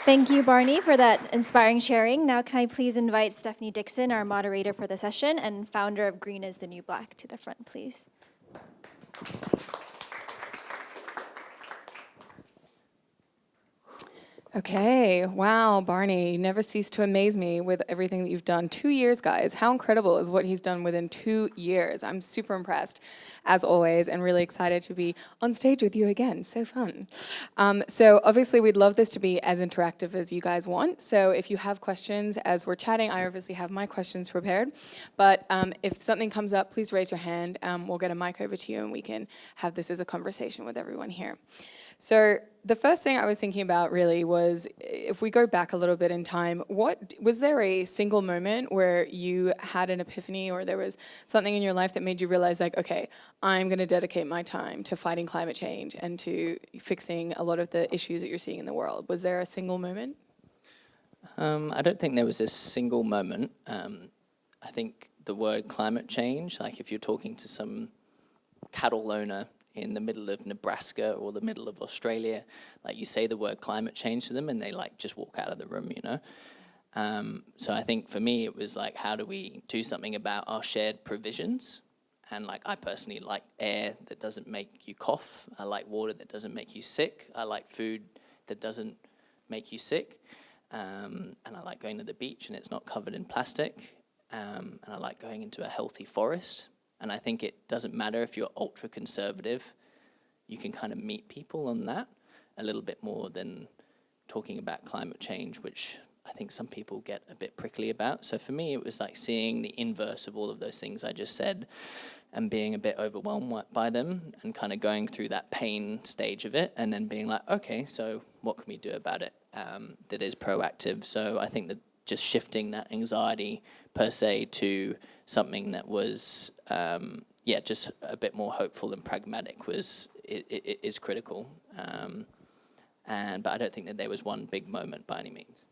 Thank you, Barney, for that inspiring sharing. Now, can I please invite Stephanie Dickson, our moderator for the session and founder of Green is the New Black, to the front, please. Okay, wow, Barney, you never cease to amaze me with everything that you've done. 2 years, guys. How incredible is what he's done within 2 years? I'm super impressed, as always, and really excited to be on stage with you again. So fun. So obviously, we'd love this to be as interactive as you guys want. So if you have questions as we're chatting, I obviously have my questions prepared. But if something comes up, please raise your hand. We'll get a mic over to you, and we can have this as a conversation with everyone here. So the first thing I was thinking about really was, if we go back a little bit in time, was there a single moment where you had an epiphany, or there was something in your life that made you realize, like, okay, I'm going to dedicate my time to fighting climate change and to fixing a lot of the issues that you're seeing in the world? Was there a single moment? I don't think there was a single moment. I think the word climate change, like if you're talking to some cattle owner in the middle of Nebraska or the middle of Australia, like you say the word climate change to them and they like just walk out of the room, you know? So I think for me it was like, how do we do something about our shared provisions? And like I personally like air that doesn't make you cough. I like water that doesn't make you sick. I like food that doesn't make you sick. And I like going to the beach and it's not covered in plastic. And I like going into a healthy forest. And I think it doesn't matter if you're ultra conservative, you can kind of meet people on that a little bit more than talking about climate change, which I think some people get a bit prickly about. So for me, it was like seeing the inverse of all of those things I just said and being a bit overwhelmed by them and kind of going through that pain stage of it and then being like, okay, so what can we do about it that is proactive? So I think that just shifting that anxiety per se to something that was, just a bit more hopeful and pragmatic is critical. But I don't think that there was one big moment by any means.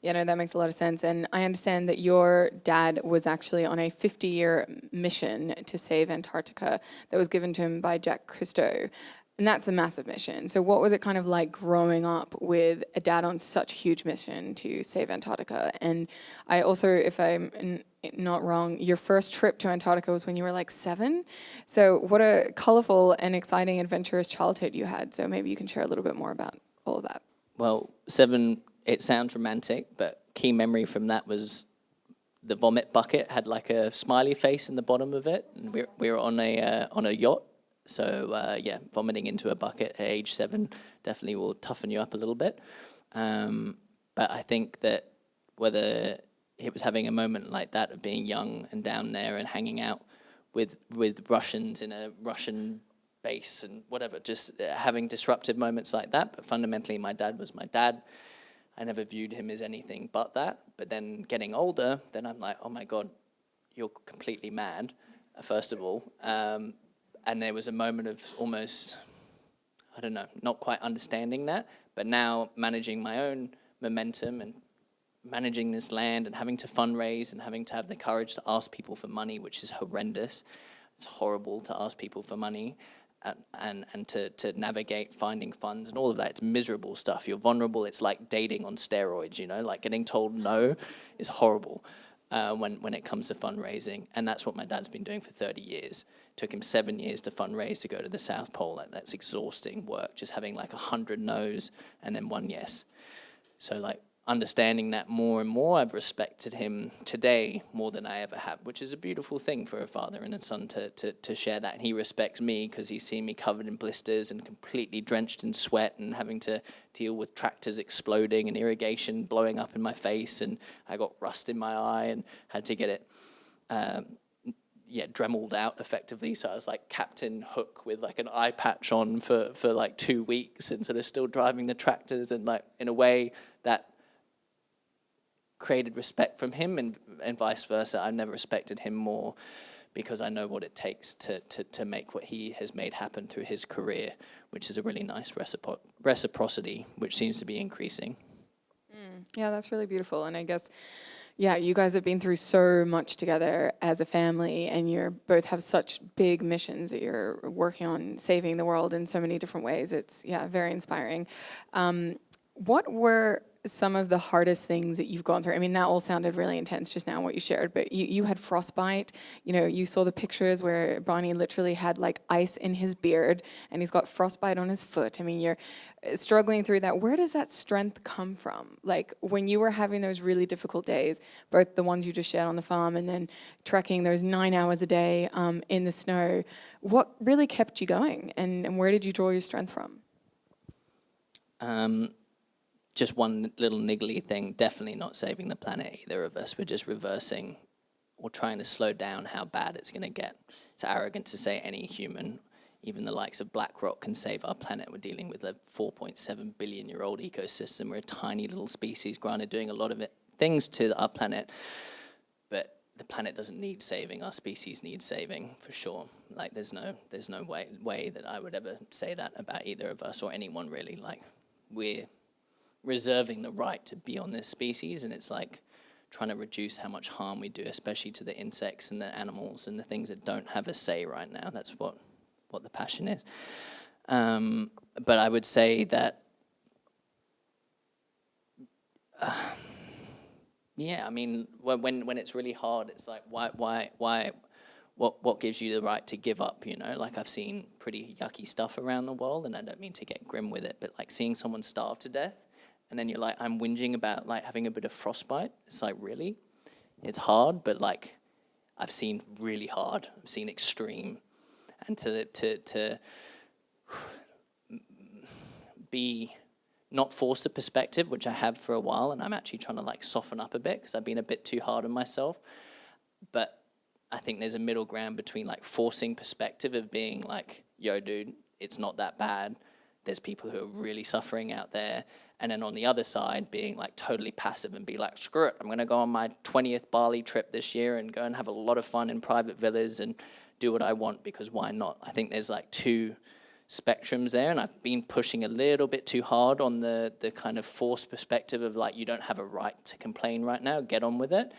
Yeah, no, that makes a lot of sense. And I understand that your dad was actually on a 50-year mission to save Antarctica that was given to him by Jack Cousteau. And that's a massive mission. So what was it kind of like growing up with a dad on such a huge mission to save Antarctica? And I also, if I'm not wrong, your first trip to Antarctica was when you were like 7. So what a colorful and exciting, adventurous childhood you had. So maybe you can share a little bit more about all of that. Well, 7, it sounds romantic, but key memory from that was the vomit bucket had like a smiley face in the bottom of it. And we were on a yacht. So vomiting into a bucket at age 7 definitely will toughen you up a little bit. But I think that whether it was having a moment like that of being young and down there and hanging out with Russians in a Russian base and whatever, just having disruptive moments like that. But fundamentally, my dad was my dad. I never viewed him as anything but that. But then getting older, then I'm like, oh my God, you're completely mad, first of all. And there was a moment of almost, I don't know, not quite understanding that, but now managing my own momentum and managing this land and having to fundraise and having to have the courage to ask people for money, which is horrendous. It's horrible to ask people for money and to navigate finding funds and all of that. It's miserable stuff. You're vulnerable. It's like dating on steroids, you know, like getting told no is horrible. When it comes to fundraising. And that's what my dad's been doing for 30 years. Took him 7 years to fundraise to go to the South Pole. That's exhausting work, just having like 100 no's and then 1 yes. So like understanding that more and more, I've respected him today more than I ever have, which is a beautiful thing for a father and a son to share that. And he respects me because he's seen me covered in blisters and completely drenched in sweat and having to deal with tractors exploding and irrigation blowing up in my face. And I got rust in my eye and had to get it dremeled out effectively. So I was like Captain Hook with like an eye patch on for like 2 weeks and sort of still driving the tractors and like in a way that created respect from him and vice versa. I've never respected him more because I know what it takes to make what he has made happen through his career, which is a really nice reciprocity, which seems to be increasing. Yeah, that's really beautiful. And I guess, yeah, you guys have been through so much together as a family, and you both have such big missions that you're working on saving the world in so many different ways. It's, yeah, very inspiring. What were some of the hardest things that you've gone through? I mean, that all sounded really intense just now, what you shared, but you had frostbite. You know, you saw the pictures where Barney literally had like ice in his beard and he's got frostbite on his foot. I mean, you're struggling through that. Where does that strength come from? Like when you were having those really difficult days, both the ones you just shared on the farm and then trekking those 9 hours a day in the snow, what really kept you going and where did you draw your strength from? Just one little niggly thing, definitely not saving the planet, either of us. We're just reversing or trying to slow down how bad it's going to get. It's arrogant to say any human, even the likes of BlackRock, can save our planet. We're dealing with a 4.7 billion-year-old ecosystem. We're a tiny little species, granted, doing a lot of things to our planet, but the planet doesn't need saving. Our species needs saving, for sure. Like, there's no way that I would ever say that about either of us or anyone, really. Like, we're reserving the right to be on this species, and it's like trying to reduce how much harm we do, especially to the insects and the animals and the things that don't have a say right now. That's what the passion is. But I would say that, yeah, I mean, when it's really hard, it's like, why, what gives you the right to give up, you know? Like, I've seen pretty yucky stuff around the world, and I don't mean to get grim with it, but like seeing someone starve to death, and then you're like, I'm whinging about like having a bit of frostbite. It's like, really? It's hard, but like, I've seen really hard. I've seen extreme. And to be not force a perspective, which I have for a while, and I'm actually trying to like soften up a bit because I've been a bit too hard on myself. But I think there's a middle ground between like forcing perspective of being like, yo, dude, it's not that bad. There's people who are really suffering out there. And then on the other side, being like totally passive and be like, screw it, I'm going to go on my 20th Bali trip this year and go and have a lot of fun in private villas and do what I want, because why not? I think there's like two spectrums there, and I've been pushing a little bit too hard on the kind of forced perspective of like, you don't have a right to complain right now, get on with it.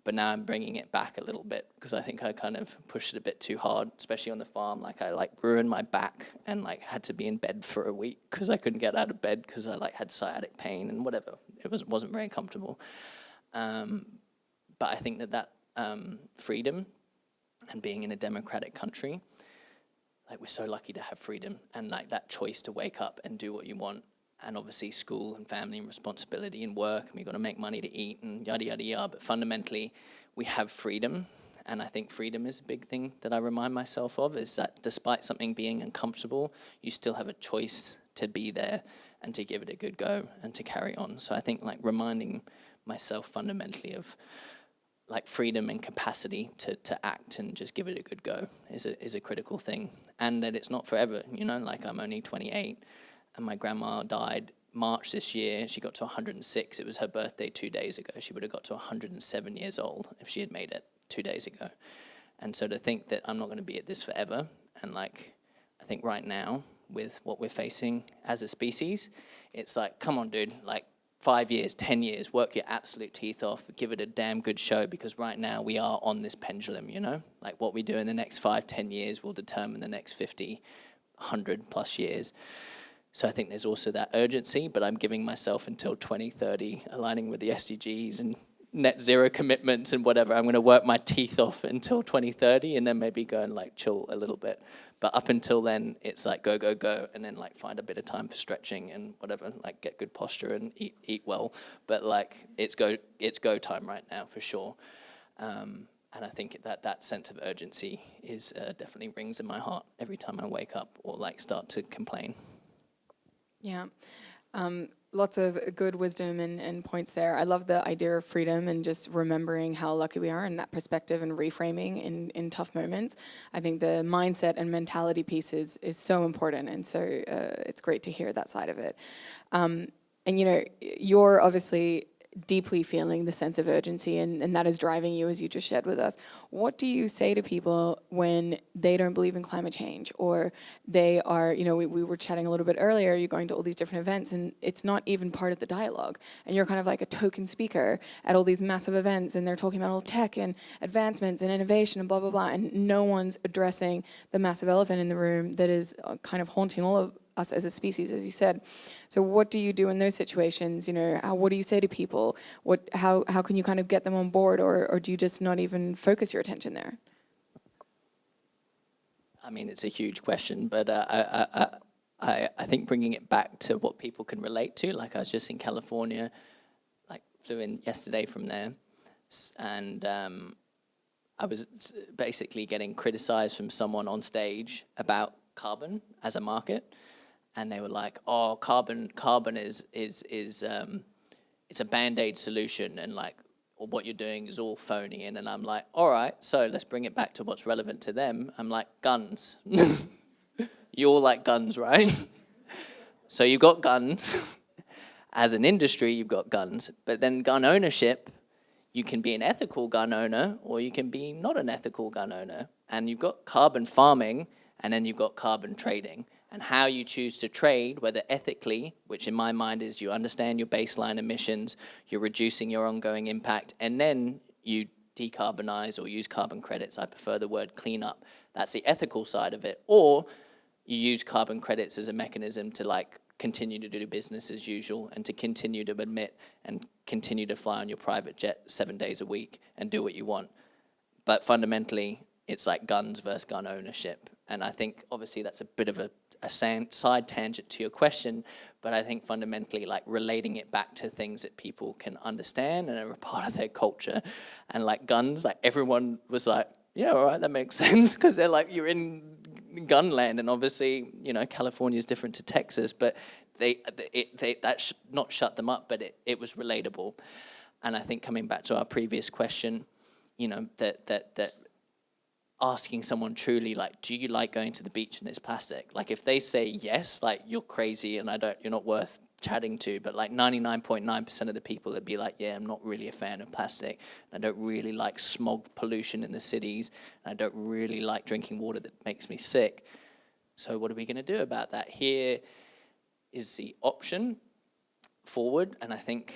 But now I'm bringing it back a little bit because I think I kind of pushed it a bit too hard, especially on the farm. Like, I like ruined my back and like had to be in bed for a week because I couldn't get out of bed because I like had sciatic pain and whatever. It wasn't very comfortable. But I think that freedom and being in a democratic country, like, we're so lucky to have freedom and like that choice to wake up and do what you want. And obviously school and family and responsibility and work, and we've got to make money to eat and yada, yada, yada. But fundamentally, we have freedom. And I think freedom is a big thing that I remind myself of, is that despite something being uncomfortable, you still have a choice to be there and to give it a good go and to carry on. So I think like reminding myself fundamentally of like freedom and capacity to act and just give it a good go is a critical thing. And that it's not forever, you know, like I'm only 28. And my grandma died March this year. She got to 106. It was her birthday 2 days ago. She would have got to 107 years old if she had made it 2 days ago. And so to think that I'm not going to be at this forever, and like, I think right now with what we're facing as a species, it's like, come on, dude, like 5 years, 10 years, work your absolute teeth off, give it a damn good show, because right now we are on this pendulum, you know? Like, what we do in the next 5, 10 years will determine the next 50, 100 plus years. So I think there's also that urgency, but I'm giving myself until 2030, aligning with the SDGs and net zero commitments and whatever. I'm going to work my teeth off until 2030 and then maybe go and like chill a little bit. But up until then, it's like go, go, go, and then like find a bit of time for stretching and whatever, like get good posture and eat well. But like it's go time right now for sure. And I think that sense of urgency is definitely rings in my heart every time I wake up or like start to complain. Yeah. Lots of good wisdom and points there. I love the idea of freedom and just remembering how lucky we are and that perspective and reframing in tough moments. I think the mindset and mentality piece is so important, and so it's great to hear that side of it. And you know, you're obviously deeply feeling the sense of urgency, and that is driving you, as you just shared with us. What do you say to people when they don't believe in climate change, or they are, you know, we were chatting a little bit earlier, you're going to all these different events and it's not even part of the dialogue, and you're kind of like a token speaker at all these massive events, and they're talking about all tech and advancements and innovation and blah, blah, blah, and no one's addressing the massive elephant in the room that is kind of haunting all of us as a species, as you said. So what do you do in those situations? You know, what do you say to people? How can you kind of get them on board, or do you just not even focus your attention there? I mean, it's a huge question, but I think bringing it back to what people can relate to, like I was just in California, like flew in yesterday from there, and I was basically getting criticized from someone on stage about carbon as a market, and they were like, "Oh, carbon is it's a band-aid solution, and like what you're doing is all phony." And then I'm like, "All right, so let's bring it back to what's relevant to them." I'm like, "Guns." You all like guns, right? So you've got guns. As an industry, you've got guns, but then gun ownership. You can be an ethical gun owner, or you can be not an ethical gun owner. And you've got carbon farming, and then you've got carbon trading. And how you choose to trade, whether ethically, which in my mind is you understand your baseline emissions, you're reducing your ongoing impact, and then you decarbonize or use carbon credits. I prefer the word clean up. That's the ethical side of it. Or you use carbon credits as a mechanism to like continue to do business as usual and to continue to emit and continue to fly on your private jet 7 days a week and do what you want. But fundamentally, it's like guns versus gun ownership. And I think obviously that's a bit of a side tangent to your question, but I think fundamentally like relating it back to things that people can understand and are a part of their culture. And like guns, like everyone was like, yeah, all right, that makes sense, because they're like, you're in gun land, and obviously, you know, California is different to Texas, but that not shut them up, but it was relatable. And I think coming back to our previous question, you know, that asking someone truly, like, do you like going to the beach in this plastic? Like, if they say yes, like, you're crazy and you're not worth chatting to, but like 99.9% of the people would be like, yeah, I'm not really a fan of plastic. I don't really like smog pollution in the cities. I don't really like drinking water that makes me sick. So what are we going to do about that? Here is the option forward, and I think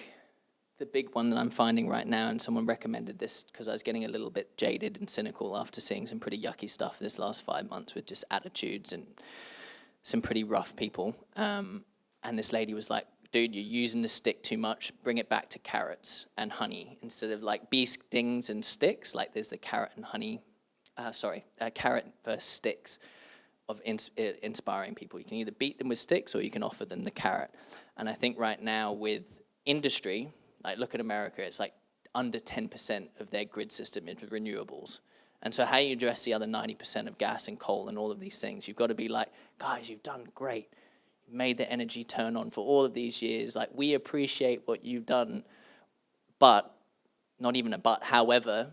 the big one that I'm finding right now, and someone recommended this because I was getting a little bit jaded and cynical after seeing some pretty yucky stuff this last 5 months with just attitudes and some pretty rough people. And this lady was like, dude, you're using the stick too much. Bring it back to carrots and honey instead of like bee stings and sticks. Like there's the carrot and honey, carrot versus sticks of inspiring people. You can either beat them with sticks or you can offer them the carrot. And I think right now with industry, like look at America, it's like under 10% of their grid system is renewables. And so how you address the other 90% of gas and coal and all of these things, you've got to be like, guys, you've done great. Made the energy turn on for all of these years. Like, we appreciate what you've done, but, not even a but, however,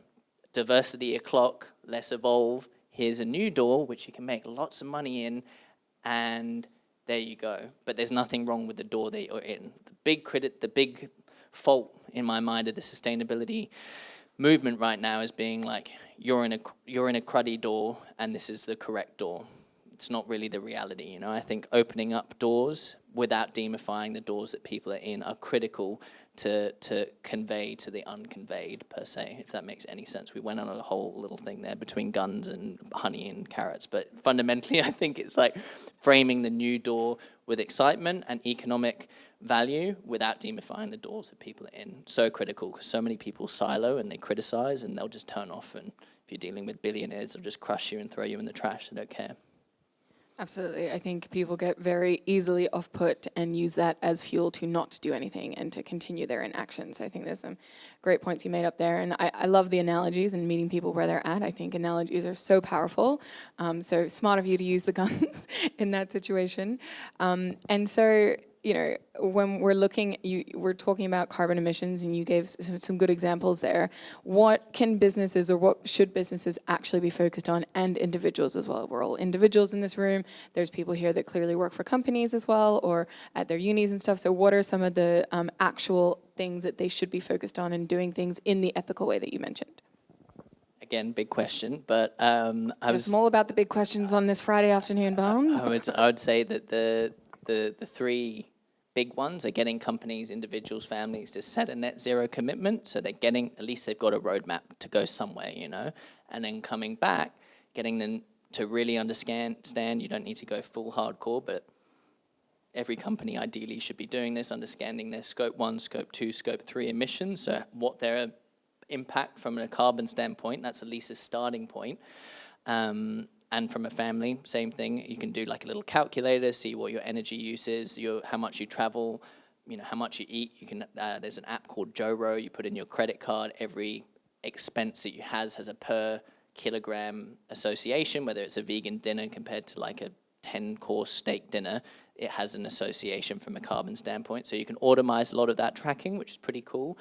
diversity o'clock, let's evolve. Here's a new door, which you can make lots of money in, and there you go. But there's nothing wrong with the door that you're in. The big fault in my mind of the sustainability movement right now is being like, you're in a cruddy door, and this is the correct door. It's not really the reality, you know. I think opening up doors without demifying the doors that people are in are critical to convey to the unconveyed, per se, if that makes any sense. We went on a whole little thing there between guns and honey and carrots, but fundamentally I think it's like framing the new door with excitement and economic value without demifying the doors that people are in. So critical, because so many people silo and they criticize and they'll just turn off, and if you're dealing with billionaires, they'll just crush you and throw you in the trash. They don't care. Absolutely. I think people get very easily off-put and use that as fuel to not do anything and to continue their inaction. So I think there's some great points you made up there. And I love the analogies and meeting people where they're at. I think analogies are so powerful. So smart of you to use the guns in that situation. And so, you know, when we're looking, we're talking about carbon emissions, and you gave some good examples there. What can businesses, or what should businesses actually be focused on, and individuals as well? We're all individuals in this room. There's people here that clearly work for companies as well, or at their unis and stuff. So what are some of the actual things that they should be focused on and doing things in the ethical way that you mentioned? Again, big question, but I'm all about the big questions on this Friday afternoon, Bones. I would say that the three big ones are getting companies, individuals, families to set a net zero commitment. So they're getting, at least they've got a roadmap to go somewhere, you know, and then coming back, getting them to really understand, you don't need to go full hardcore, but every company ideally should be doing this, understanding their scope 1, scope 2, scope 3 emissions, so what their impact from a carbon standpoint, that's at least a starting point. And from a family, same thing. You can do like a little calculator, see what your energy use is, how much you travel, how much you eat. You can. There's an app called Joro. You put in your credit card. Every expense that you has a per kilogram association. Whether it's a vegan dinner compared to like a 10-course steak dinner, it has an association from a carbon standpoint. So you can automize a lot of that tracking, which is pretty cool.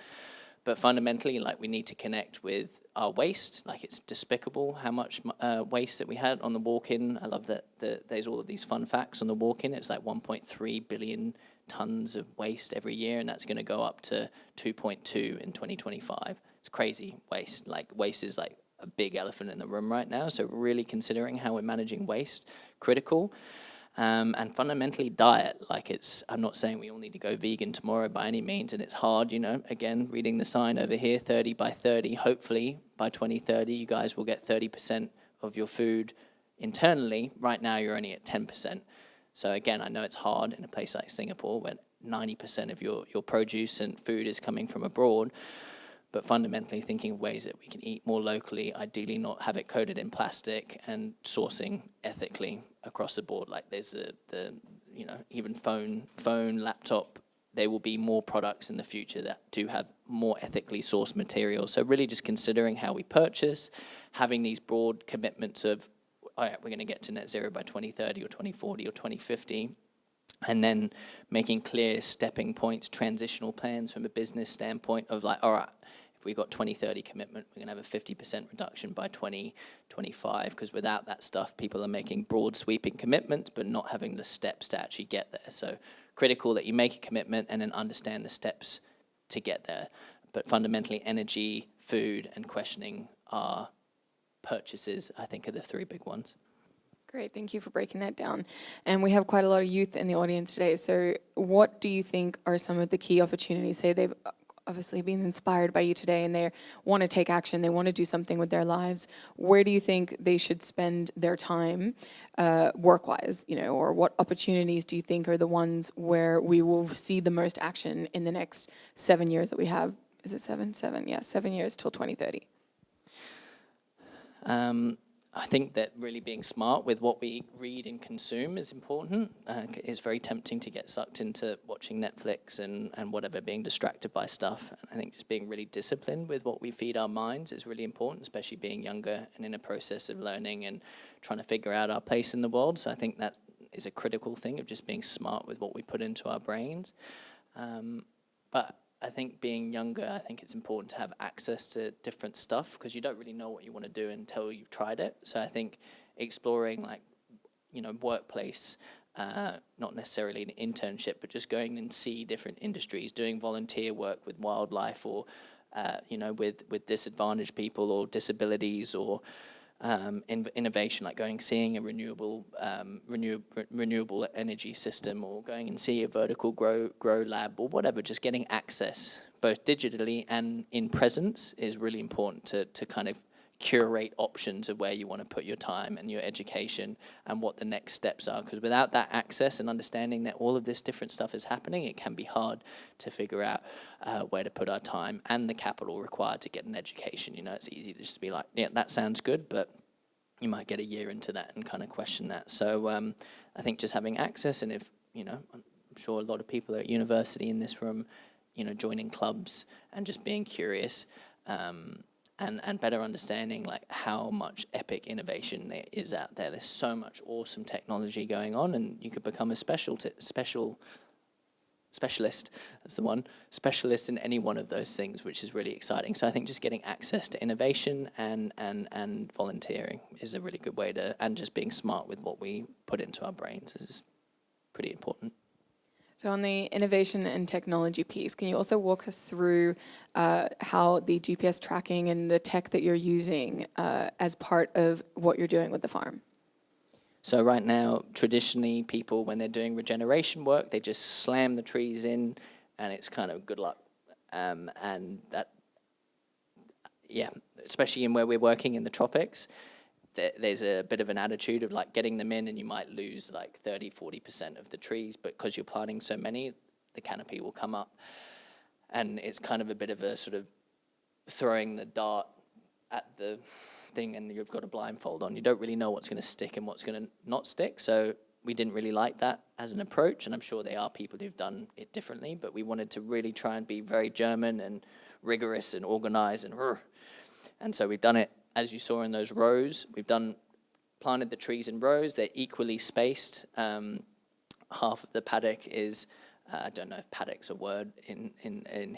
But fundamentally, like, we need to connect with our waste. Like, it's despicable how much waste that we had on the walk-in. I love that there's all of these fun facts on the walk-in. It's like 1.3 billion tons of waste every year, and that's going to go up to 2.2 in 2025. It's crazy waste. Like, waste is like a big elephant in the room right now. So really considering how we're managing waste, critical. And fundamentally diet. Like, I'm not saying we all need to go vegan tomorrow by any means, and it's hard, again, reading the sign over here, 30 by 30, hopefully by 2030, you guys will get 30% of your food internally. Right now, you're only at 10%. So again, I know it's hard in a place like Singapore where 90% of your produce and food is coming from abroad. But fundamentally thinking of ways that we can eat more locally, ideally not have it coated in plastic, and sourcing ethically across the board. Like, there's even phone, laptop, there will be more products in the future that do have more ethically sourced materials. So really just considering how we purchase, having these broad commitments of, all right, we're going to get to net zero by 2030 or 2040 or 2050. And then making clear stepping points, transitional plans from a business standpoint of like, all right, if we've got 2030 commitment, we're going to have a 50% reduction by 2025, because without that stuff, people are making broad sweeping commitments, but not having the steps to actually get there. So critical that you make a commitment and then understand the steps to get there. But fundamentally, energy, food, and questioning our purchases, I think, are the three big ones. Great, thank you for breaking that down. And we have quite a lot of youth in the audience today. So what do you think are some of the key opportunities? Say they've obviously been inspired by you today and they want to take action, they want to do something with their lives. Where do you think they should spend their time work-wise, or what opportunities do you think are the ones where we will see the most action in the next 7 years that we have? Is it 7? 7, yeah, 7 years till 2030. I think that really being smart with what we read and consume is important. It's very tempting to get sucked into watching Netflix and whatever, being distracted by stuff. And I think just being really disciplined with what we feed our minds is really important, especially being younger and in a process of learning and trying to figure out our place in the world. So I think that is a critical thing of just being smart with what we put into our brains. But I think being younger, I think it's important to have access to different stuff, because you don't really know what you want to do until you've tried it. So I think exploring, like, workplace, not necessarily an internship, but just going and see different industries, doing volunteer work with wildlife or, with disadvantaged people or disabilities, or innovation, like seeing a renewable energy system, or going and see a vertical grow lab or whatever. Just getting access both digitally and in presence is really important to kind of curate options of where you want to put your time and your education and what the next steps are. Because without that access and understanding that all of this different stuff is happening, it can be hard to figure out where to put our time and the capital required to get an education. It's easy to just be like, yeah, that sounds good, but you might get a year into that and kind of question that. So I think just having access, and if, I'm sure a lot of people are at university in this room, joining clubs and just being curious, and better understanding like how much epic innovation there is out there. There's so much awesome technology going on, and you could become a specialist, that's the one, specialist in any one of those things, which is really exciting. So I think just getting access to innovation and volunteering is a really good way to, and just being smart with what we put into our brains is pretty important. So on the innovation and technology piece, can you also walk us through how the GPS tracking and the tech that you're using as part of what you're doing with the farm? So right now, traditionally, people, when they're doing regeneration work, they just slam the trees in, and it's kind of good luck. And that, yeah, especially in where we're working in the tropics, there's a bit of an attitude of like getting them in, and you might lose like 30-40% of the trees, but because you're planting so many, the canopy will come up. And it's kind of a bit of a sort of throwing the dart at the thing, and you've got a blindfold on. You don't really know what's going to stick and what's going to not stick. So we didn't really like that as an approach, and I'm sure there are people who've done it differently, but we wanted to really try and be very German and rigorous and organized, and so we've done it as you saw in those rows. We've planted the trees in rows. They're equally spaced. Half of the paddock is I don't know if paddock's a word in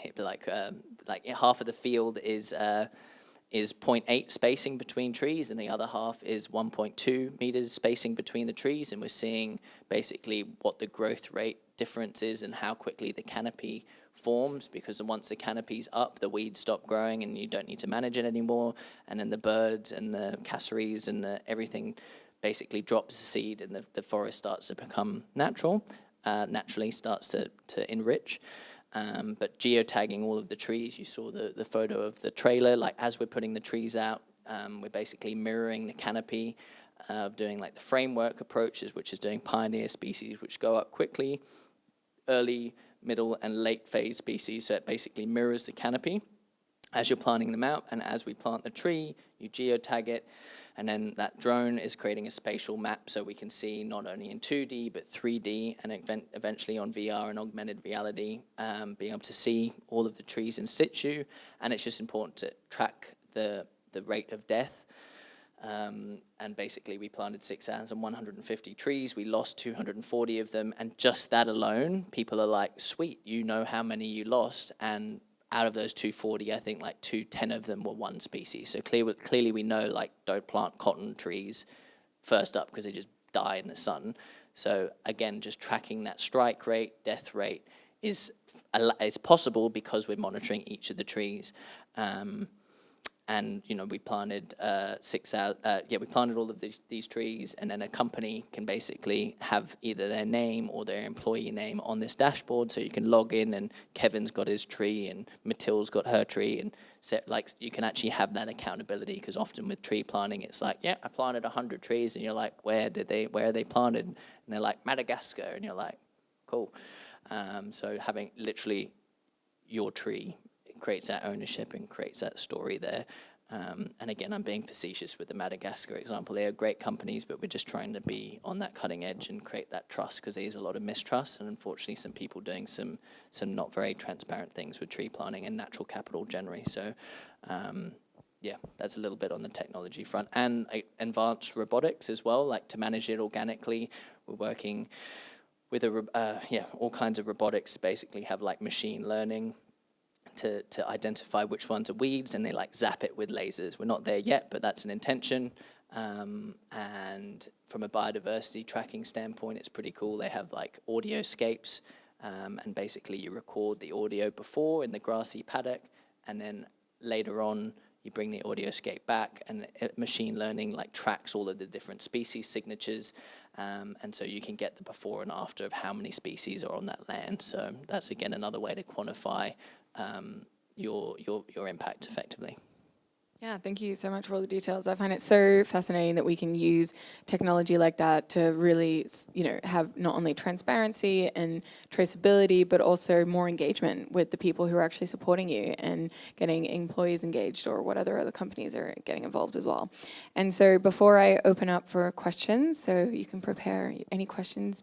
here, but like half of the field is 0.8 spacing between trees, and the other half is 1.2 meters spacing between the trees. And we're seeing basically what the growth rate difference is and how quickly the canopy forms, because once the canopy's up, the weeds stop growing and you don't need to manage it anymore. And then the birds and the cassowaries and everything basically drops the seed, and the forest starts to become naturally starts to enrich. But geotagging all of the trees, you saw the photo of the trailer. Like as we're putting the trees out, we're basically mirroring the canopy of doing like the framework approaches, which is doing pioneer species, which go up quickly, early, middle, and late phase species. So it basically mirrors the canopy as you're planting them out. And as we plant the tree, you geotag it. And then that drone is creating a spatial map so we can see not only in 2D, but 3D, and eventually on VR and augmented reality, being able to see all of the trees in situ. And it's just important to track the rate of death. And basically we planted 6,150 trees. We lost 240 of them. And just that alone, people are like, sweet, you know how many you lost. And out of those 240, I think like 210 of them were one species. So clearly we know, like, don't plant cotton trees first up because they just die in the sun. So again, just tracking that strike rate, death rate is possible because we're monitoring each of the trees. And we planted we planted all of these trees, and then a company can basically have either their name or their employee name on this dashboard, so you can log in and Kevin's got his tree and Mathilde's got her tree, and you can actually have that accountability, because often with tree planting it's like, yeah, I planted 100 trees, and you're like, where are they planted? And they're like, Madagascar, and you're like, cool. So having literally your tree creates that ownership and creates that story there. And again, I'm being facetious with the Madagascar example. They are great companies, but we're just trying to be on that cutting edge and create that trust, because there's a lot of mistrust, and unfortunately some people doing some not very transparent things with tree planting and natural capital generally. So that's a little bit on the technology front. And advanced robotics as well, like to manage it organically. We're working with all kinds of robotics to basically have like machine learning to identify which ones are weeds, and they like zap it with lasers. We're not there yet, but that's an intention. And from a biodiversity tracking standpoint, it's pretty cool. They have like audioscapes, and basically you record the audio before in the grassy paddock, and then later on you bring the audioscape back, and machine learning like tracks all of the different species signatures, and so you can get the before and after of how many species are on that land. So that's again another way to quantify your impact effectively. Yeah, thank you so much for all the details. I find it so fascinating that we can use technology like that to really, have not only transparency and traceability, but also more engagement with the people who are actually supporting you and getting employees engaged, or what other companies are getting involved as well. And so before I open up for questions, so you can prepare any questions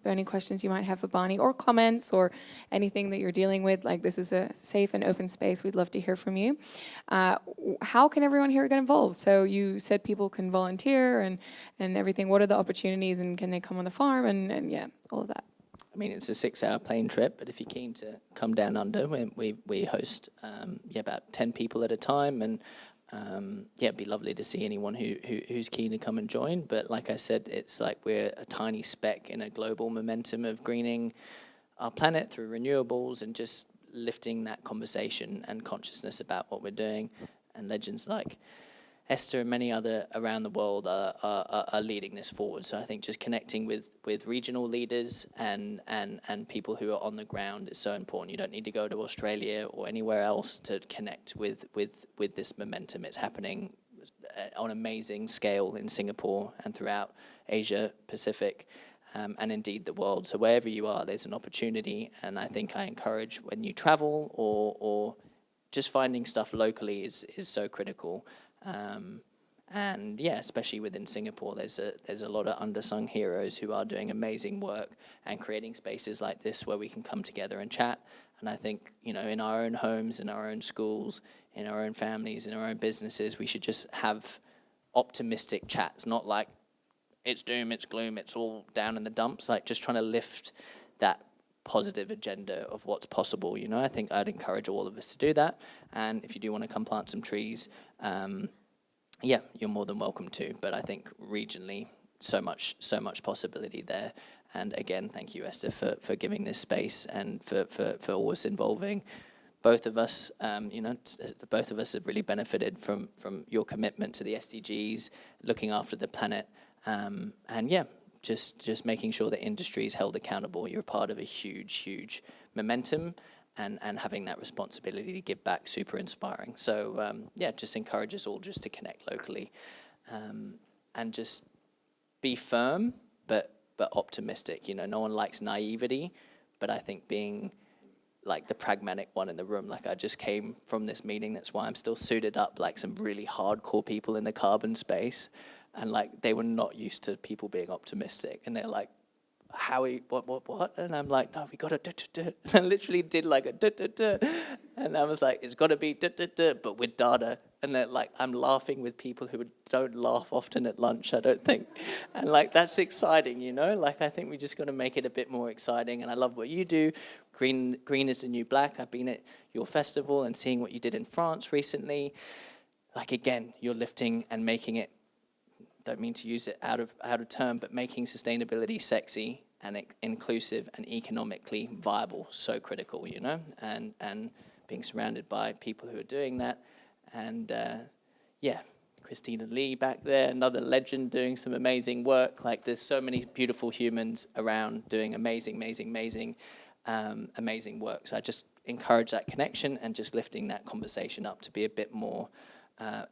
you might have for Barney, or comments, or anything that you're dealing with. Like, this is a safe and open space. We'd love to hear from you. How can everyone here get involved? So you said people can volunteer and everything. What are the opportunities, and can they come on the farm, and all of that? I mean, it's a 6-hour plane trip, but if you're keen to come down under, we host about 10 people at a time, and it'd be lovely to see anyone who's keen to come and join. But like I said, it's like we're a tiny speck in a global momentum of greening our planet through renewables, and just lifting that conversation and consciousness about what we're doing. And legends like Esther and many other around the world are leading this forward. So I think just connecting with regional leaders and people who are on the ground is so important. You don't need to go to Australia or anywhere else to connect with this momentum. It's happening on amazing scale in Singapore and throughout Asia Pacific, and indeed the world. So wherever you are, there's an opportunity, and I think I encourage when you travel or just finding stuff locally is so critical. And yeah, especially within Singapore, there's a lot of undersung heroes who are doing amazing work and creating spaces like this where we can come together and chat. And I think, in our own homes, in our own schools, in our own families, in our own businesses, we should just have optimistic chats, not like it's doom, it's gloom, it's all down in the dumps, like just trying to lift that positive agenda of what's possible. I think I'd encourage all of us to do that. And if you do want to come plant some trees, yeah, you're more than welcome to. But I think regionally, so much possibility there. And again, thank you, Esther, for giving this space and for always involving both of us. Both of us have really benefited from your commitment to the SDGs, looking after the planet, and yeah, just making sure that industry is held accountable. You're part of a huge momentum. And having that responsibility to give back, super inspiring. So yeah, just encourage us all just to connect locally, and just be firm, but optimistic. No one likes naivety, but I think being like the pragmatic one in the room. Like I just came from this meeting, that's why I'm still suited up like some really hardcore people in the carbon space, and like they were not used to people being optimistic, and they're like, what? And I'm like, no, we got to do. I literally did like a do. And I was like, it's got to be do, but with data. And they're like, I'm laughing with people who don't laugh often at lunch, I don't think. And like, that's exciting, Like, I think we just got to make it a bit more exciting. And I love what you do. Green is the new black. I've been at your festival and seeing what you did in France recently. Like, again, you're lifting and making it, don't mean to use it out of term, but making sustainability sexy and inclusive and economically viable, so critical, and being surrounded by people who are doing that. And yeah, Christina Lee back there, another legend doing some amazing work. Like there's so many beautiful humans around doing amazing work. So I just encourage that connection and just lifting that conversation up to be a bit more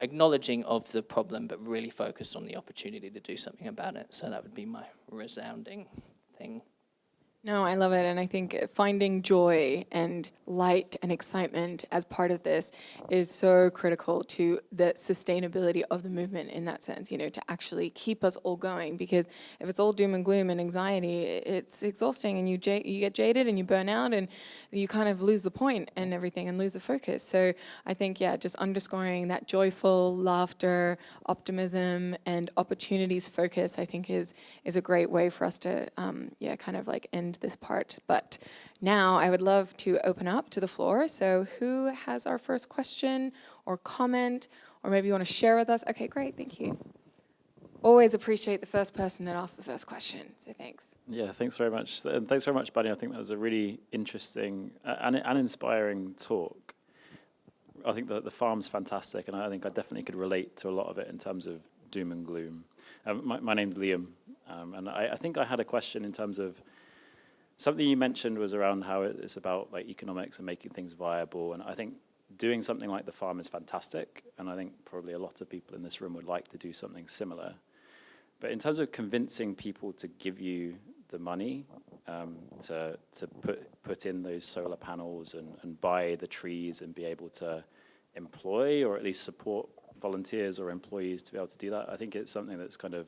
acknowledging of the problem, but really focused on the opportunity to do something about it. So that would be my resounding thing. No, I love it. And I think finding joy and light and excitement as part of this is so critical to the sustainability of the movement in that sense, to actually keep us all going. Because if it's all doom and gloom and anxiety, it's exhausting, and you get jaded and you burn out and you kind of lose the point and everything and lose the focus. So I think, yeah, just underscoring that joyful laughter, optimism, and opportunities focus, I think is a great way for us to, kind of like end this part. But now I would love to open up to the floor. So who has our first question or comment, or maybe you want to share with us? Okay, great, thank you. Always appreciate the first person that asks the first question, so thanks. Yeah, thanks very much. And thanks very much, Barney. I think that was a really interesting and inspiring talk. I think that the farm's fantastic, and I think I definitely could relate to a lot of it in terms of doom and gloom. My name's Liam, and I think I had a question in terms of something you mentioned was around how it's about like economics and making things viable. And I think doing something like the farm is fantastic, and I think probably a lot of people in this room would like to do something similar. But in terms of convincing people to give you the money to put in those solar panels and buy the trees and be able to employ or at least support volunteers or employees to be able to do that, I think it's something that's kind of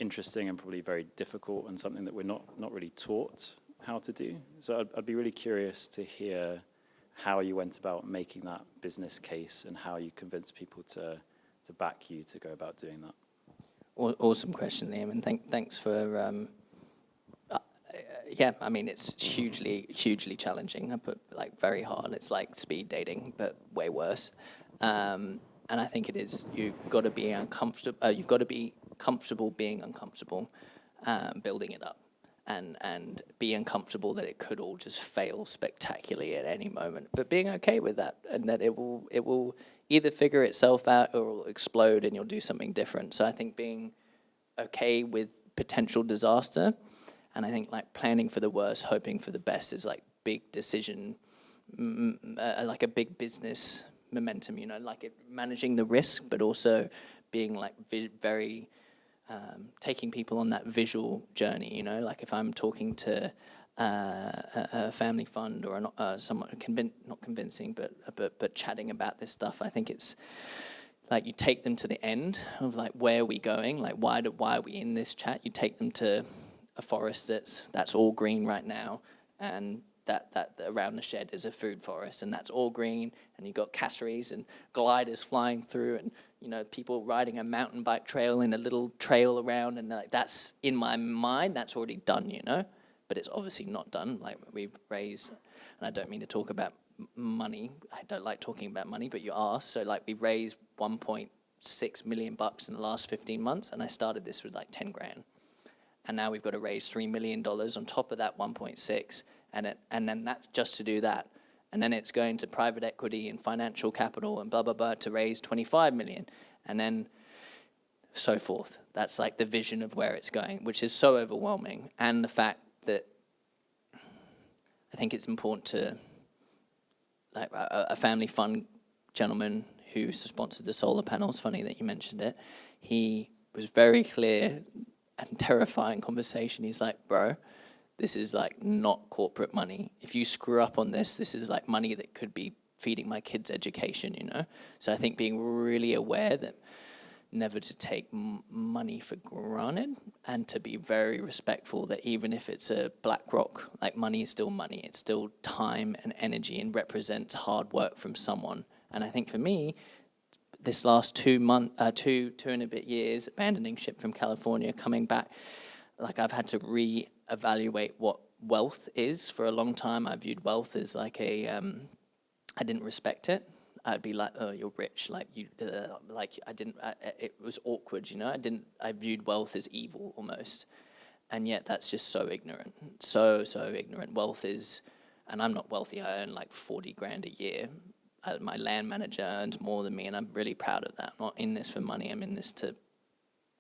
interesting and probably very difficult, and something that we're not really taught how to do. So I'd be really curious to hear how you went about making that business case and how you convinced people to back you to go about doing that. Awesome question, Liam, and thanks for. Yeah, I mean it's hugely challenging. I put like very hard. It's like speed dating, but way worse. And I think it is. You've got to be uncomfortable. You've got to be comfortable being uncomfortable, building it up, and be uncomfortable that it could all just fail spectacularly at any moment. But being okay with that, and that it will either figure itself out or it will explode, and you'll do something different. So I think being okay with potential disaster, and I think like planning for the worst, hoping for the best is like big decision, like a big business momentum, like managing the risk, but also being like very taking people on that visual journey, like if I'm talking to a family fund or someone not convincing, but chatting about this stuff, I think it's like you take them to the end of like, where are we going? Like, why are we in this chat? You take them to a forest that's all green right now, and that around the shed is a food forest, and that's all green, and you've got cassowaries and gliders flying through, and people riding a mountain bike trail in a little trail around, and like, that's in my mind, that's already done, but it's obviously not done. Like, we've raised, and I don't mean to talk about money, I don't like talking about money, but you asked, so like we've raised 1.6 million bucks in the last 15 months, and I started this with like 10 grand. And now we've got to raise $3 million on top of that 1.6, and then that's just to do that. And then it's going to private equity and financial capital and blah, blah, blah to raise 25 million, and then so forth. That's like the vision of where it's going, which is so overwhelming. And the fact that I think it's important to, like a family fund gentleman who sponsored the solar panels, funny that you mentioned it, he was very clear and terrifying conversation. He's like, bro, this is like not corporate money. If you screw up on this is like money that could be feeding my kids' education, So I think being really aware that never to take money for granted, and to be very respectful that even if it's a BlackRock, like money is still money. It's still time and energy and represents hard work from someone. And I think for me, this last 2 and a bit years, abandoning ship from California, coming back, like I've had to re-evaluate what wealth is. For a long time, I viewed wealth as like I didn't respect it. I'd be like, oh, you're rich. Like it was awkward, I viewed wealth as evil almost. And yet that's just so ignorant, so ignorant. Wealth is, and I'm not wealthy, I earn like 40 grand a year. My land manager earns more than me, and I'm really proud of that. I'm not in this for money, I'm in this to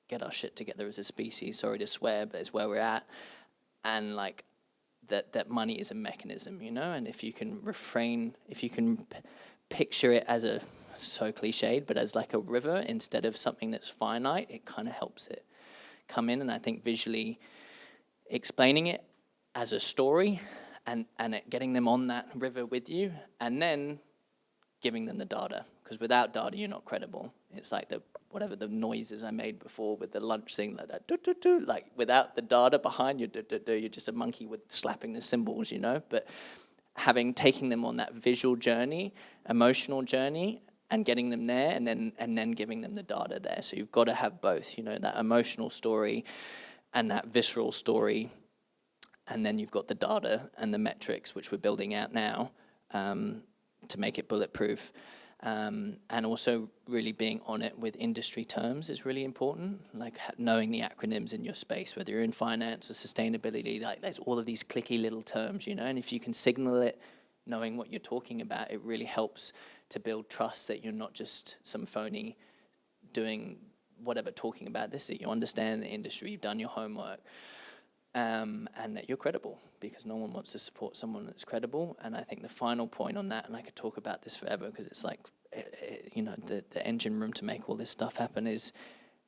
get our shit together as a species. Sorry to swear, but it's where we're at. And like that money is a mechanism, and if you can picture it as so cliched, but as like a river instead of something that's finite, it kind of helps it come in. And I think visually explaining it as a story and getting them on that river with you, and then giving them the data, because without data, you're not credible. It's like whatever the noises I made before with the lunch thing, like that, like without the data behind you, you're just a monkey with slapping the cymbals, But taking them on that visual journey, emotional journey, and getting them there, and then giving them the data there. So you've got to have both, that emotional story and that visceral story, and then you've got the data and the metrics, which we're building out now, to make it bulletproof. And also really being on it with industry terms is really important, like knowing the acronyms in your space, whether you're in finance or sustainability, like there's all of these clicky little terms, and if you can signal it, knowing what you're talking about, it really helps to build trust that you're not just some phony doing whatever, talking about this, that you understand the industry, you've done your homework. And that you're credible, because no one wants to support someone that's credible. And I think the final point on that, and I could talk about this forever, because it's like, the engine room to make all this stuff happen is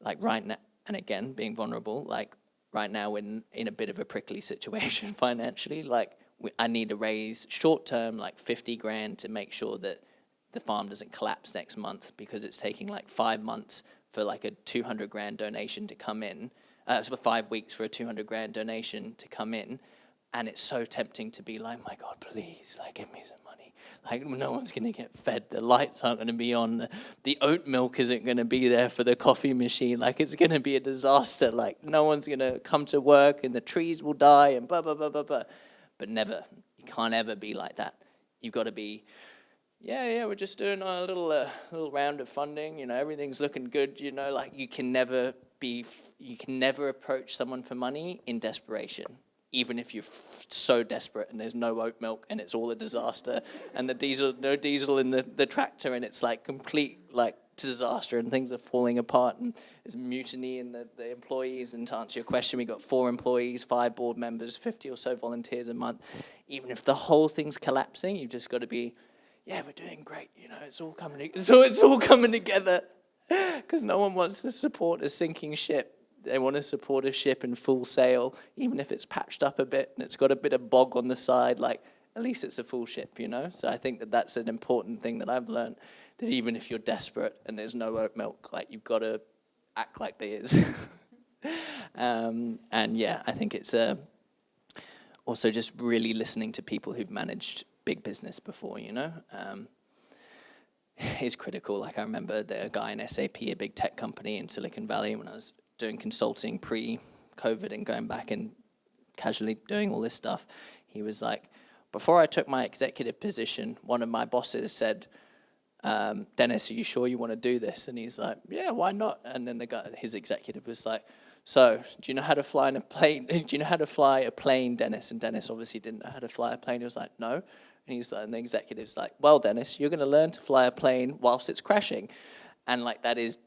like right now, and again, being vulnerable, like right now we're in a bit of a prickly situation financially. Like I need to raise short term, like 50 grand to make sure that the farm doesn't collapse next month, because it's taking like 5 months for like a 200 grand donation to come in. For 5 weeks for a 200 grand donation to come in, and it's so tempting to be like, my God, please, like, give me some money. Like, no one's going to get fed. The lights aren't going to be on. The oat milk isn't going to be there for the coffee machine. Like, it's going to be a disaster. Like, no one's going to come to work, and the trees will die, and blah, blah, blah, blah, blah. But never. You can't ever be like that. You've got to be, yeah, we're just doing a little round of funding. Everything's looking good. Like, you can never approach someone for money in desperation, even if you're so desperate and there's no oat milk and it's all a disaster, and no diesel in the tractor, and it's like complete like disaster, and things are falling apart, and there's mutiny in the employees. And to answer your question, we got 4 employees, 5 board members, 50 or so volunteers a month. Even if the whole thing's collapsing, you've just got to be, yeah, we're doing great, you know, it's all coming together. Because no one wants to support a sinking ship. They want to support a ship in full sail, even if it's patched up a bit and it's got a bit of bog on the side, like, at least it's a full ship, you know? So I think that that's an important thing that I've learned, that even if you're desperate and there's no oat milk, like, you've got to act like there is. And yeah, I think it's also just really listening to people who've managed big business before, you know? Is critical. Like, I remember a guy in SAP, a big tech company in Silicon Valley, when I was doing consulting pre-COVID and going back and casually doing all this stuff, he was like, before I took my executive position, one of my bosses said, Dennis, are you sure you want to do this? And he's like, yeah, why not? And then his executive was like, so, do you know how to fly a plane? Do you know how to fly a plane, Dennis? And Dennis obviously didn't know how to fly a plane. He was like, no. And the executive's like, well, Dennis, you're going to learn to fly a plane whilst it's crashing. And like, that is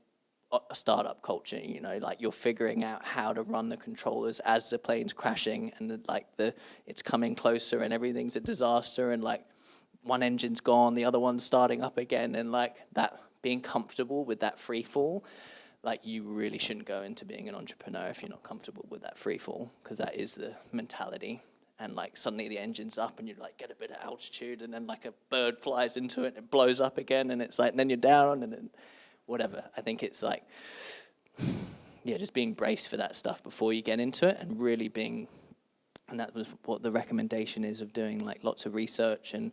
a startup culture, you know, like, you're figuring out how to run the controllers as the plane's crashing, and it's coming closer and everything's a disaster, and like, one engine's gone, the other one's starting up again, and like, that being comfortable with that free fall. Like, you really shouldn't go into being an entrepreneur if you're not comfortable with that free fall, because that is the mentality. And like, suddenly the engine's up and you like get a bit of altitude, and then like a bird flies into it and it blows up again, and it's like, and then you're down, and then whatever. I think it's like, yeah, just being braced for that stuff before you get into it, and really and that was what the recommendation is, of doing like lots of research and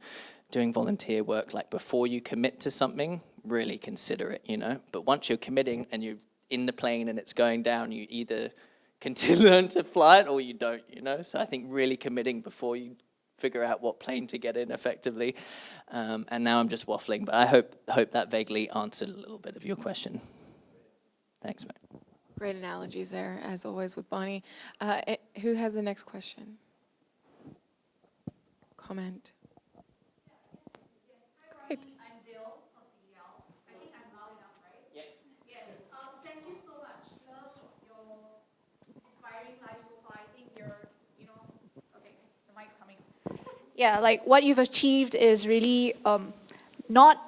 doing volunteer work. Like, before you commit to something, really consider it, you know. But once you're committing and you're in the plane and it's going down, you either continue learn to fly it or you don't, you know. So I think really committing before you figure out what plane to get in effectively. And now I'm just waffling, but I hope that vaguely answered a little bit of your question. Thanks, mate. Great analogies there, as always, with Bonnie. Who has the next question? Comment. Great. I'm Bill from CEL. I think I'm loud enough, right? Yeah. Yes. Thank you so much. Love your inspiring life so far. I think okay, the mic's coming. Yeah, like, what you've achieved is really not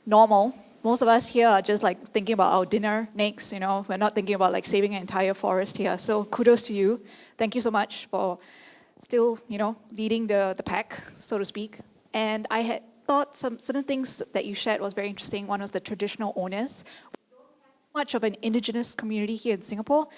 normal. Most of us here are just like thinking about our dinner next, you know. We're not thinking about like saving an entire forest here. So kudos to you. Thank you so much for still, you know, leading the pack, so to speak. And I had thought some certain things that you shared was very interesting. One was the traditional owners. We don't have much of an indigenous community here in Singapore.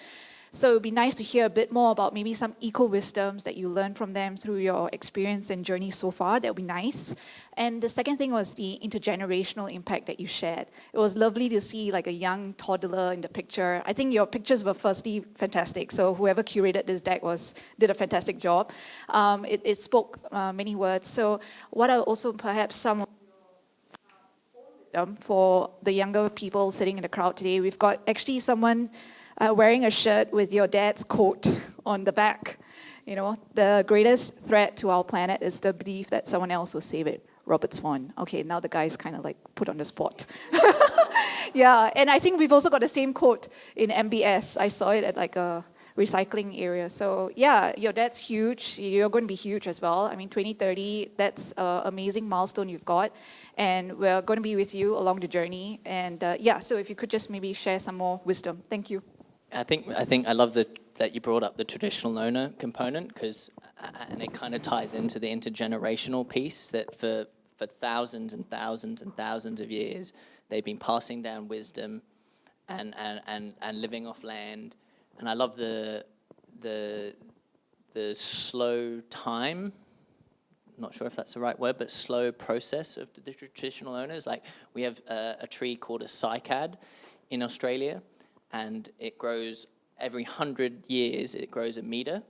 So it would be nice to hear a bit more about maybe some eco-wisdoms that you learned from them through your experience and journey so far. That would be nice. And the second thing was the intergenerational impact that you shared. It was lovely to see like a young toddler in the picture. I think your pictures were firstly fantastic. So whoever curated this deck did a fantastic job. It spoke many words. So what are also perhaps some of your wisdom for the younger people sitting in the crowd today? We've got actually someone wearing a shirt with your dad's quote on the back. You know, the greatest threat to our planet is the belief that someone else will save it. Robert Swan. Okay, now the guy's kind of like put on the spot. Yeah, and I think we've also got the same quote in MBS. I saw it at like a recycling area. So yeah, your dad's huge. You're going to be huge as well. I mean, 2030, that's an amazing milestone you've got. And we're going to be with you along the journey. And yeah, so if you could just maybe share some more wisdom. Thank you. I think I love that you brought up the traditional owner component, and it kind of ties into the intergenerational piece, that for thousands and thousands and thousands of years, they've been passing down wisdom and living off land. And I love the slow time, not sure if that's the right word, but slow process of the traditional owners. Like, we have a tree called a cycad in Australia, and it grows every 100 years, it grows a meter.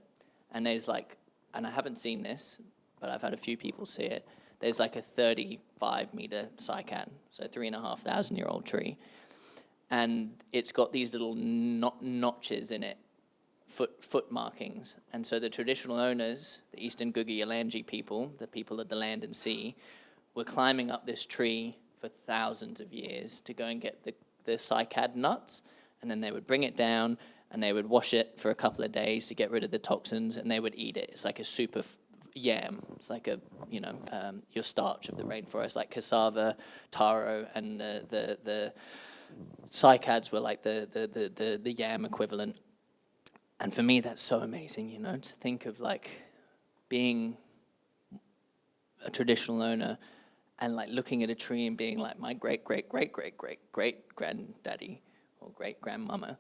And there's like, and I haven't seen this, but I've had a few people see it, there's like a 35-meter cycad, so 3,500-year-old tree. And it's got these little notches in it, foot markings. And so the traditional owners, the Eastern Gugi-Yalanji people, the people of the land and sea, were climbing up this tree for thousands of years to go and get the cycad nuts. And then they would bring it down and they would wash it for a couple of days to get rid of the toxins, and they would eat it. It's like a super yam. It's like your starch of the rainforest, like cassava, taro, and the cycads were like the yam equivalent. And for me, that's so amazing, to think of like being a traditional owner and like looking at a tree and being like, my great great great great great great granddaddy or great grandmama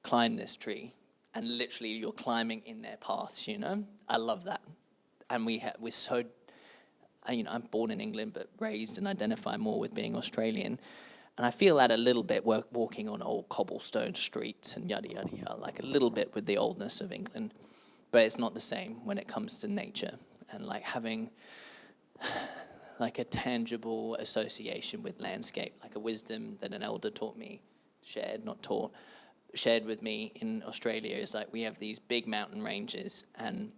climbed this tree, and literally you're climbing in their paths. I love that. And we're so, I'm born in England but raised and identify more with being Australian. And I feel that a little bit walking on old cobblestone streets and yada, yada, yada, like a little bit with the oldness of England. But it's not the same when it comes to nature and like having like a tangible association with landscape, like a wisdom that an elder taught me, shared with me in Australia is like we have these big mountain ranges, and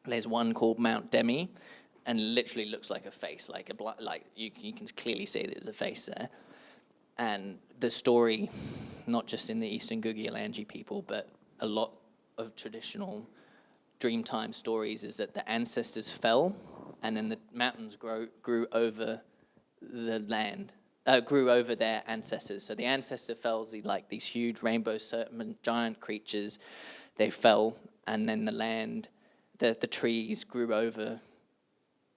there's one called Mount Demi, and literally looks like a face, like you can clearly see there's a face there. And the story, not just in the Eastern Gugialangi people, but a lot of traditional Dreamtime stories, is that the ancestors fell, and then the mountains grew over the land, grew over their ancestors. So the ancestor fell, like these huge rainbow serpent giant creatures, they fell, and then the land, the trees grew over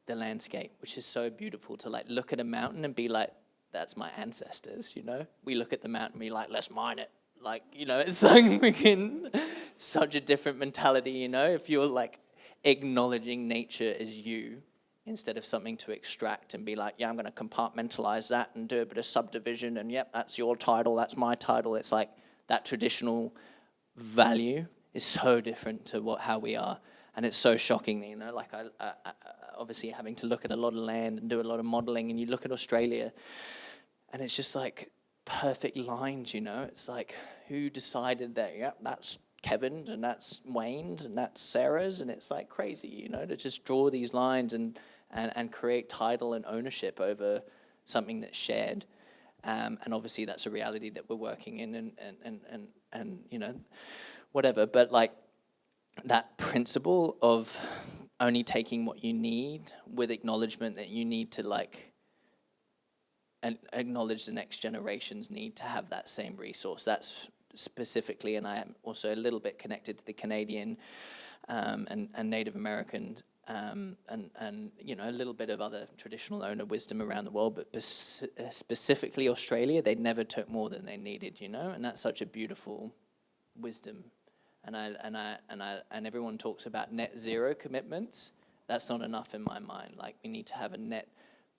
the landscape, which is so beautiful to like look at a mountain and be like, that's my ancestors, We look at the mountain and be like, let's mine it. Like, it's like such a different mentality, if you're like acknowledging nature as you instead of something to extract and be like, yeah, I'm going to compartmentalize that and do a bit of subdivision and yep, that's your title, that's my title. It's like that traditional value is so different to how we are. And it's so shocking, like I obviously having to look at a lot of land and do a lot of modeling, and you look at Australia and it's just like perfect lines, It's like, who decided that, yeah, that's Kevin's and that's Wayne's and that's Sarah's, and it's like crazy, to just draw these lines and create title and ownership over something that's shared. And obviously that's a reality that we're working in and whatever. But like that principle of only taking what you need with acknowledgement that you need to like and acknowledge the next generation's need to have that same resource. That's specifically, and I am also a little bit connected to the Canadian and Native American and a little bit of other traditional owner wisdom around the world, but specifically Australia, they never took more than they needed, and that's such a beautiful wisdom. And everyone talks about net zero commitments. That's not enough in my mind. Like we need to have a net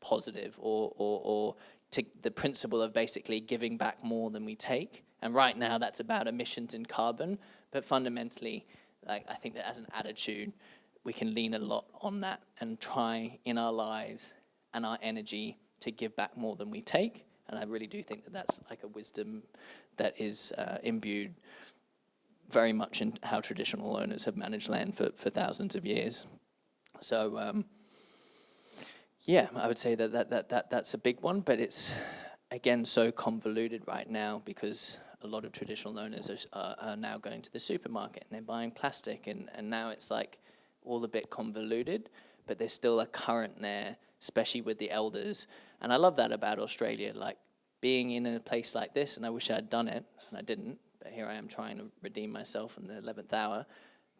positive or to the principle of basically giving back more than we take. And right now that's about emissions and carbon, but fundamentally, like I think that as an attitude, we can lean a lot on that and try in our lives and our energy to give back more than we take. And I really do think that that's like a wisdom that is imbued very much in how traditional owners have managed land for thousands of years. So yeah, I would say that's a big one, but it's again so convoluted right now because a lot of traditional owners are now going to the supermarket and they're buying plastic, and now it's like all a bit convoluted, but there's still a current there, especially with the elders. And I love that about Australia, like being in a place like this, and I wish I'd done it, and I didn't, but here I am trying to redeem myself in the 11th hour,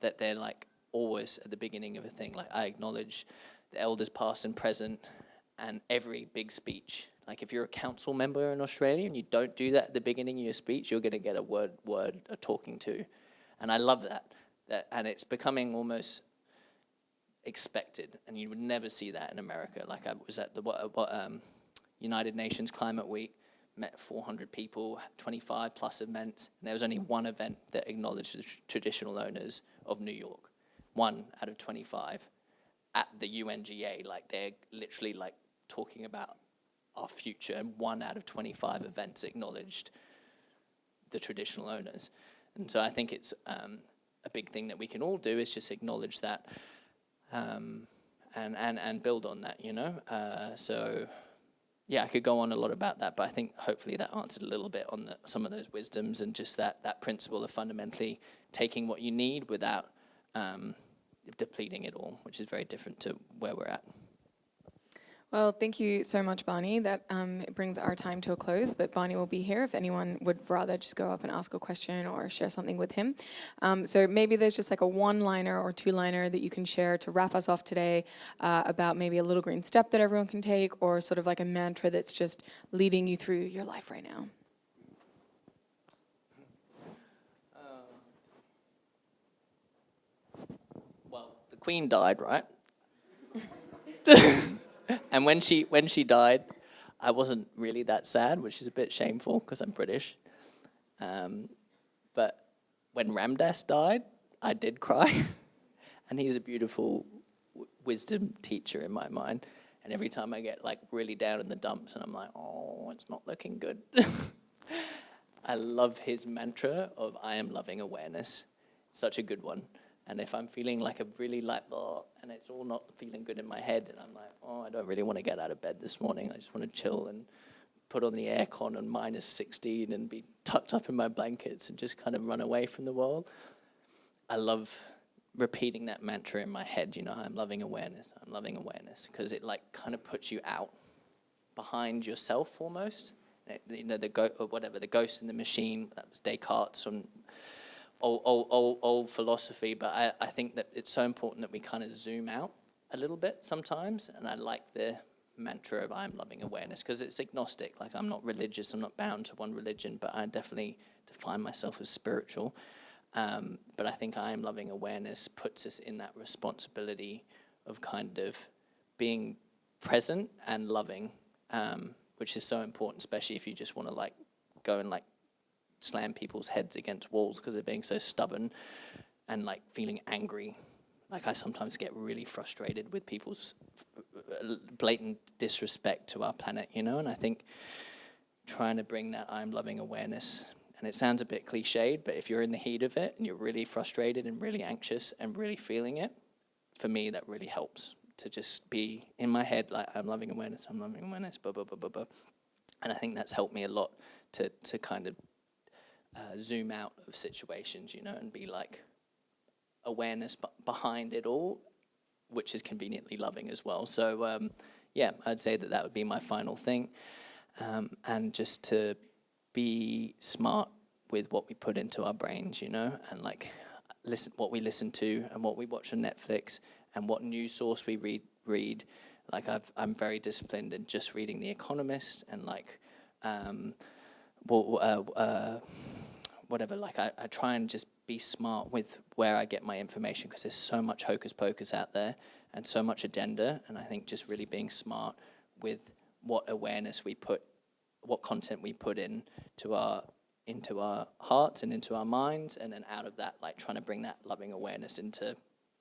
that they're like always at the beginning of a thing. Like I acknowledge the elders past and present, and every big speech. Like if you're a council member in Australia and you don't do that at the beginning of your speech, you're going to get a talking to. And I love that. And it's becoming almost expected, and you would never see that in America. Like I was at the United Nations Climate Week, met 400 people, 25 plus events, and there was only one event that acknowledged the traditional owners of New York. 1 out of 25 at the UNGA. Like they're literally like talking about our future, and 1 out of 25 events acknowledged the traditional owners. And so I think it's a big thing that we can all do is just acknowledge that and build on that, So yeah, I could go on a lot about that, but I think hopefully that answered a little bit on some of those wisdoms and just that principle of fundamentally taking what you need without depleting it all, which is very different to where we're at. Well, thank you so much, Barney. That brings our time to a close, but Barney will be here if anyone would rather just go up and ask a question or share something with him. So maybe there's just like a one-liner or two-liner that you can share to wrap us off today about maybe a little green step that everyone can take, or sort of like a mantra that's just leading you through your life right now. Well, the Queen died, right? And when she died, I wasn't really that sad, which is a bit shameful because I'm British. But when Ramdas died, I did cry. And he's a beautiful wisdom teacher in my mind. And every time I get like really down in the dumps and I'm like, oh, it's not looking good. I love his mantra of I am loving awareness. Such a good one. And if I'm feeling like a really like, oh, and it's all not feeling good in my head, and I'm like, oh, I don't really want to get out of bed this morning. I just want to chill and put on the aircon on minus 16 and be tucked up in my blankets and just kind of run away from the world. I love repeating that mantra in my head, you know, I'm loving awareness, because it like kind of puts you out behind yourself almost. You know, the ghost in the machine, that was Descartes on old philosophy, but I think that it's so important that we kind of zoom out a little bit sometimes, and I like the mantra of I'm loving awareness because it's agnostic. Like, I'm not religious, I'm not bound to one religion, but I definitely define myself as spiritual. But I think I am loving awareness puts us in that responsibility of kind of being present and loving, which is so important, especially if you just want to like go and like slam people's heads against walls because they're being so stubborn and like feeling angry. Like, I sometimes get really frustrated with people's blatant disrespect to our planet, you know, and I think trying to bring that I'm loving awareness, and it sounds a bit cliched, but if you're in the heat of it and you're really frustrated and really anxious and really feeling it, for me that really helps to just be in my head like I'm loving awareness, blah, blah, blah, blah, blah. And I think that's helped me a lot to kind of zoom out of situations, you know, and be like awareness behind it all, which is conveniently loving as well. So yeah, I'd say that would be my final thing, and just to be smart with what we put into our brains, you know, and like what we listen to and what we watch on Netflix and what news source we read. Like, I'm very disciplined in just reading The Economist and like whatever, like I try and just be smart with where I get my information because there's so much hocus pocus out there and so much agenda, and I think just really being smart with what awareness we put, what content we put into our hearts and into our minds, and then out of that, like trying to bring that loving awareness into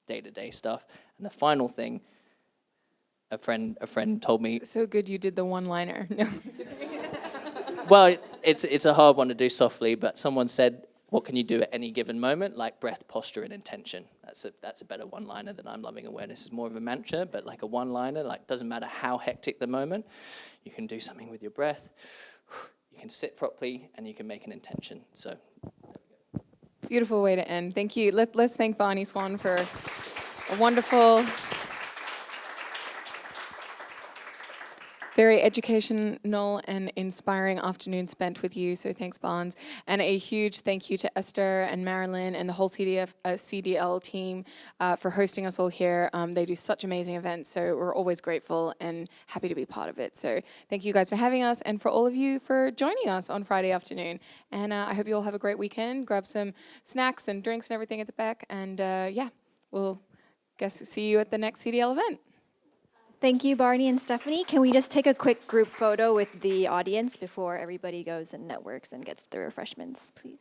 day-to-day stuff. And the final thing, a friend told me... So good you did the one-liner. No. Well, it's a hard one to do softly, but someone said, what can you do at any given moment? Like breath, posture, and intention. That's a better one-liner than I'm loving awareness. It's more of a mantra, but like a one-liner, like doesn't matter how hectic the moment, you can do something with your breath, you can sit properly, and you can make an intention. So there we go. Beautiful way to end. Thank you. Let's thank Barney Swan for a wonderful, very educational and inspiring afternoon spent with you. So thanks, Barnes. And a huge thank you to Esther and Marilyn and the whole CDL team for hosting us all here. They do such amazing events, so we're always grateful and happy to be part of it. So thank you guys for having us, and for all of you for joining us on Friday afternoon. And I hope you all have a great weekend. Grab some snacks and drinks and everything at the back. And yeah, we'll see you at the next CDL event. Thank you, Barney and Stephanie. Can we just take a quick group photo with the audience before everybody goes and networks and gets the refreshments, please?